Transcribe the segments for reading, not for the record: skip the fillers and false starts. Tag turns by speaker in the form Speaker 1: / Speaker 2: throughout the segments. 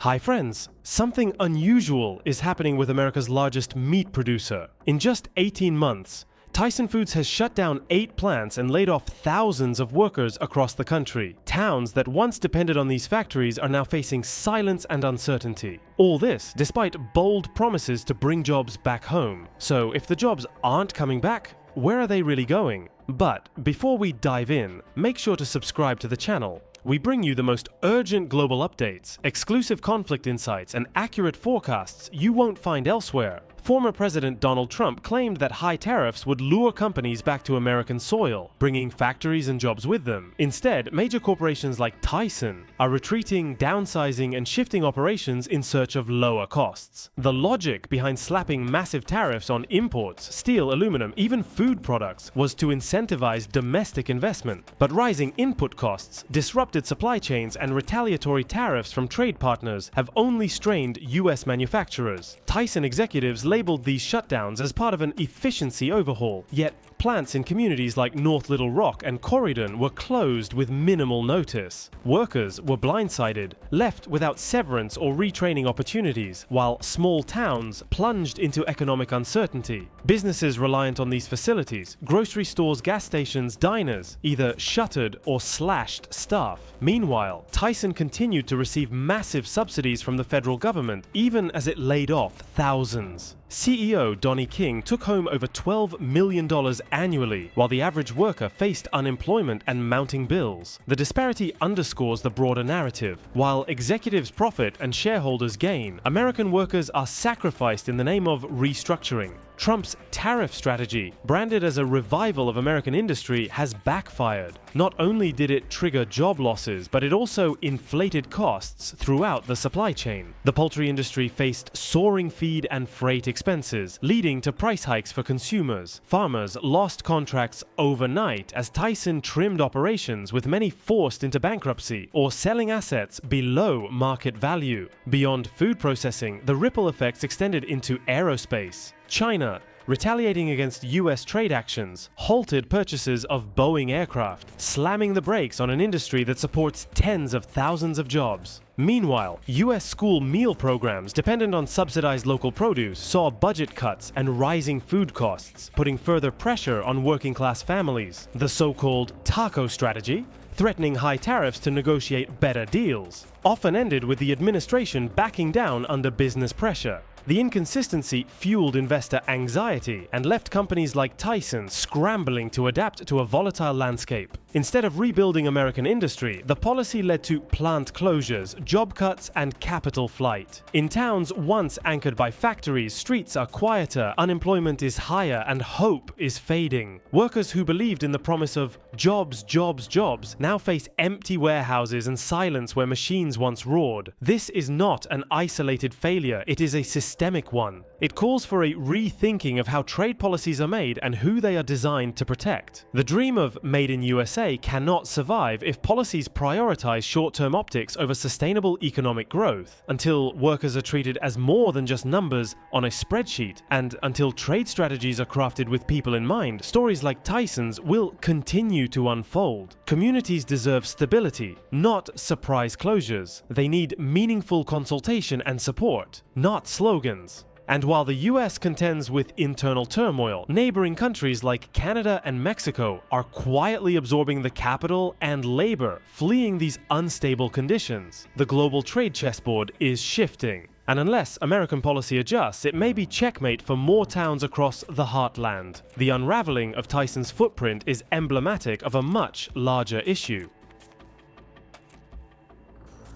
Speaker 1: Hi friends, something unusual is happening with America's largest meat producer. In just 18 months, Tyson Foods has shut down 8 plants and laid off thousands of workers across the country. Towns that once depended on these factories are now facing silence and uncertainty. All this despite bold promises to bring jobs back home. So if the jobs aren't coming back, where are they really going? But before we dive in, make sure to subscribe to the channel. We bring you the most urgent global updates, exclusive conflict insights, and accurate forecasts you won't find elsewhere. Former President Donald Trump claimed that high tariffs would lure companies back to American soil, bringing factories and jobs with them. Instead, major corporations like Tyson are retreating, downsizing, and shifting operations in search of lower costs. The logic behind slapping massive tariffs on imports, steel, aluminum, even food products was to incentivize domestic investment. But rising input costs, disrupted supply chains, and retaliatory tariffs from trade partners have only strained U.S. manufacturers. Tyson executives labeled these shutdowns as part of an efficiency overhaul, yet plants in communities like North Little Rock and Corydon were closed with minimal notice. Workers were blindsided, left without severance or retraining opportunities, while small towns plunged into economic uncertainty. Businesses reliant on these facilities, grocery stores, gas stations, diners, either shuttered or slashed staff. Meanwhile, Tyson continued to receive massive subsidies from the federal government, even as it laid off thousands. CEO Donnie King took home over $12 million annually, while the average worker faced unemployment and mounting bills. The disparity underscores the broader narrative. While executives profit and shareholders gain, American workers are sacrificed in the name of restructuring. Trump's tariff strategy, branded as a revival of American industry, has backfired. Not only did it trigger job losses, but it also inflated costs throughout the supply chain. The poultry industry faced soaring feed and freight expenses, leading to price hikes for consumers. Farmers lost contracts overnight as Tyson trimmed operations, with many forced into bankruptcy or selling assets below market value. Beyond food processing, the ripple effects extended into aerospace. China, retaliating against U.S. trade actions, halted purchases of Boeing aircraft, slamming the brakes on an industry that supports tens of thousands of jobs. Meanwhile, U.S. school meal programs dependent on subsidized local produce saw budget cuts and rising food costs, putting further pressure on working-class families. The so-called taco strategy, threatening high tariffs to negotiate better deals, often ended with the administration backing down under business pressure. The inconsistency fueled investor anxiety and left companies like Tyson scrambling to adapt to a volatile landscape. Instead of rebuilding American industry, the policy led to plant closures, job cuts, and capital flight. In towns once anchored by factories, streets are quieter, unemployment is higher, and hope is fading. Workers who believed in the promise of jobs, jobs, jobs now face empty warehouses and silence where machines once roared. This is not an isolated failure, it is a systemic one. It calls for a rethinking of how trade policies are made and who they are designed to protect. The dream of Made in USA cannot survive if policies prioritize short-term optics over sustainable economic growth, until workers are treated as more than just numbers on a spreadsheet, and until trade strategies are crafted with people in mind. Stories like Tyson's will continue to unfold. Communities deserve stability, not surprise closures. They need meaningful consultation and support, not slogans. And while the US contends with internal turmoil, neighboring countries like Canada and Mexico are quietly absorbing the capital and labor, fleeing these unstable conditions. The global trade chessboard is shifting. And unless American policy adjusts, it may be checkmate for more towns across the heartland. The unraveling of Tyson's footprint is emblematic of a much larger issue.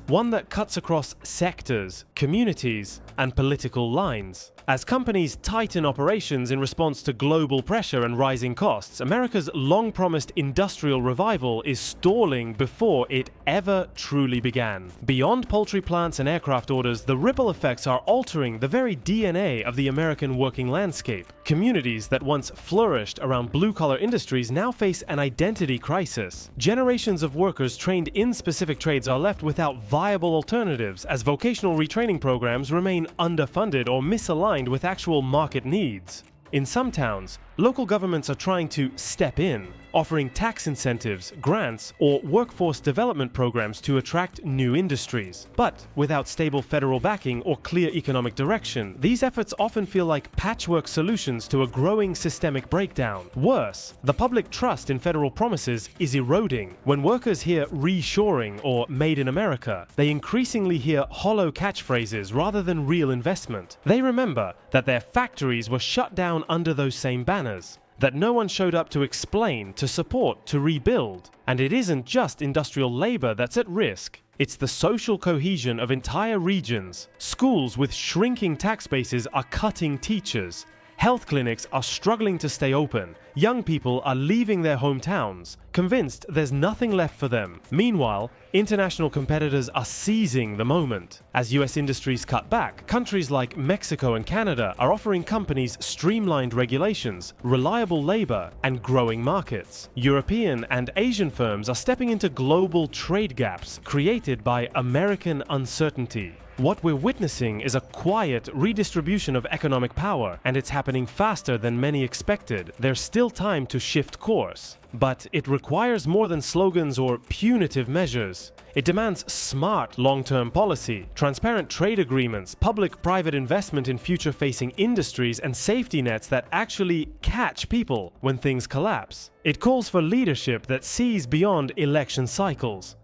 Speaker 1: One that cuts across sectors, communities, and political lines. As companies tighten operations in response to global pressure and rising costs, America's long-promised industrial revival is stalling before it ever truly began. Beyond poultry plants and aircraft orders, the ripple effects are altering the very DNA of the American working landscape. Communities that once flourished around blue-collar industries now face an identity crisis. Generations of workers trained in specific trades are left without viable alternatives, as vocational retraining programs remain underfunded or misaligned with actual market needs. In some towns, local governments are trying to step in, offering tax incentives, grants, or workforce development programs to attract new industries. But without stable federal backing or clear economic direction, these efforts often feel like patchwork solutions to a growing systemic breakdown. Worse, the public trust in federal promises is eroding. When workers hear reshoring or made in America, they increasingly hear hollow catchphrases rather than real investment. They remember that their factories were shut down under those same banners, that no one showed up to explain, to support, to rebuild. And it isn't just industrial labor that's at risk. It's the social cohesion of entire regions. Schools with shrinking tax bases are cutting teachers. Health clinics are struggling to stay open. Young people are leaving their hometowns, convinced there's nothing left for them. Meanwhile, international competitors are seizing the moment. As US industries cut back, countries like Mexico and Canada are offering companies streamlined regulations, reliable labor, and growing markets. European and Asian firms are stepping into global trade gaps created by American uncertainty. What we're witnessing is a quiet redistribution of economic power, and it's happening faster than many expected. There's still time to shift course, but it requires more than slogans or punitive measures. It demands smart long-term policy, transparent trade agreements, public-private investment in future-facing industries, and safety nets that actually catch people when things collapse. It calls for leadership that sees beyond election cycles.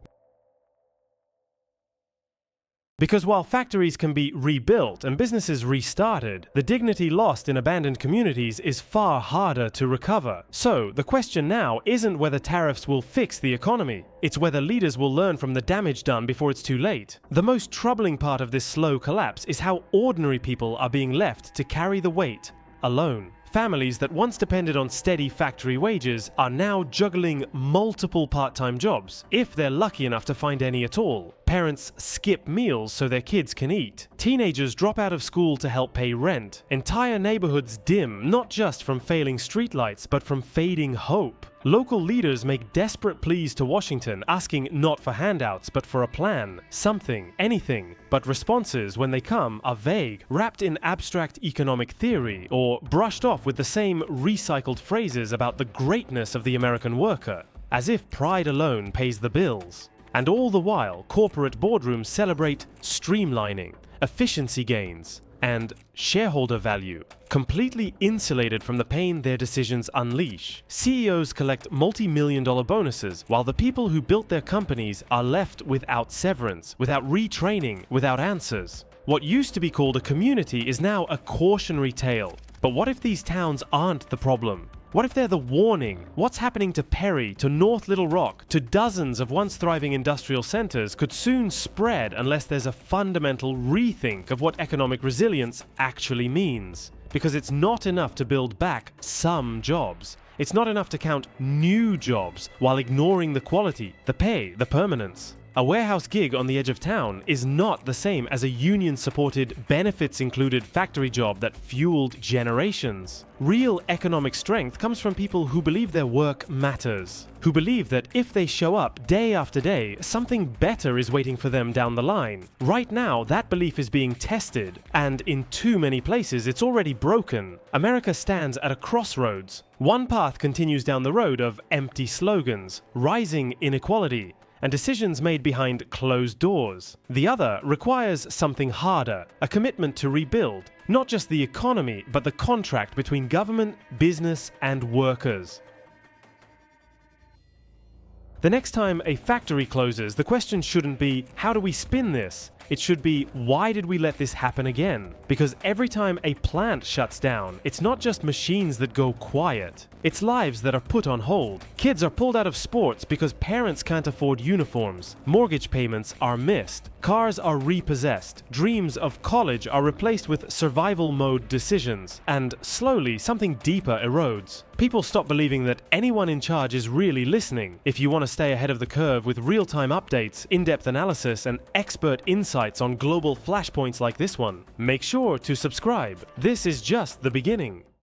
Speaker 1: Because while factories can be rebuilt and businesses restarted, the dignity lost in abandoned communities is far harder to recover. So, the question now isn't whether tariffs will fix the economy. It's whether leaders will learn from the damage done before it's too late. The most troubling part of this slow collapse is how ordinary people are being left to carry the weight alone. Families that once depended on steady factory wages are now juggling multiple part-time jobs, if they're lucky enough to find any at all. Parents skip meals so their kids can eat. Teenagers drop out of school to help pay rent. Entire neighborhoods dim, not just from failing streetlights, but from fading hope. Local leaders make desperate pleas to Washington, asking not for handouts, but for a plan, something, anything. But responses, when they come, are vague, wrapped in abstract economic theory, or brushed off with the same recycled phrases about the greatness of the American worker, as if pride alone pays the bills. And all the while, corporate boardrooms celebrate streamlining, efficiency gains, and shareholder value, completely insulated from the pain their decisions unleash. CEOs collect multi-million-dollar bonuses, while the people who built their companies are left without severance, without retraining, without answers. What used to be called a community is now a cautionary tale. But what if these towns aren't the problem? What if they're the warning? What's happening to Perry, to North Little Rock, to dozens of once thriving industrial centers could soon spread unless there's a fundamental rethink of what economic resilience actually means. Because it's not enough to build back some jobs. It's not enough to count new jobs while ignoring the quality, the pay, the permanence. A warehouse gig on the edge of town is not the same as a union-supported, benefits-included factory job that fueled generations. Real economic strength comes from people who believe their work matters, who believe that if they show up day after day, something better is waiting for them down the line. Right now, that belief is being tested, and in too many places it's already broken. America stands at a crossroads. One path continues down the road of empty slogans, rising inequality, and decisions made behind closed doors. The other requires something harder, a commitment to rebuild, not just the economy, but the contract between government, business, and workers. The next time a factory closes, the question shouldn't be, how do we spin this? It should be, why did we let this happen again? Because every time a plant shuts down, it's not just machines that go quiet. It's lives that are put on hold. Kids are pulled out of sports because parents can't afford uniforms. Mortgage payments are missed. Cars are repossessed. Dreams of college are replaced with survival mode decisions. And slowly, something deeper erodes. People stop believing that anyone in charge is really listening. If you want to stay ahead of the curve with real-time updates, in-depth analysis, and expert insights on global flashpoints like this one, make sure to subscribe. This is just the beginning.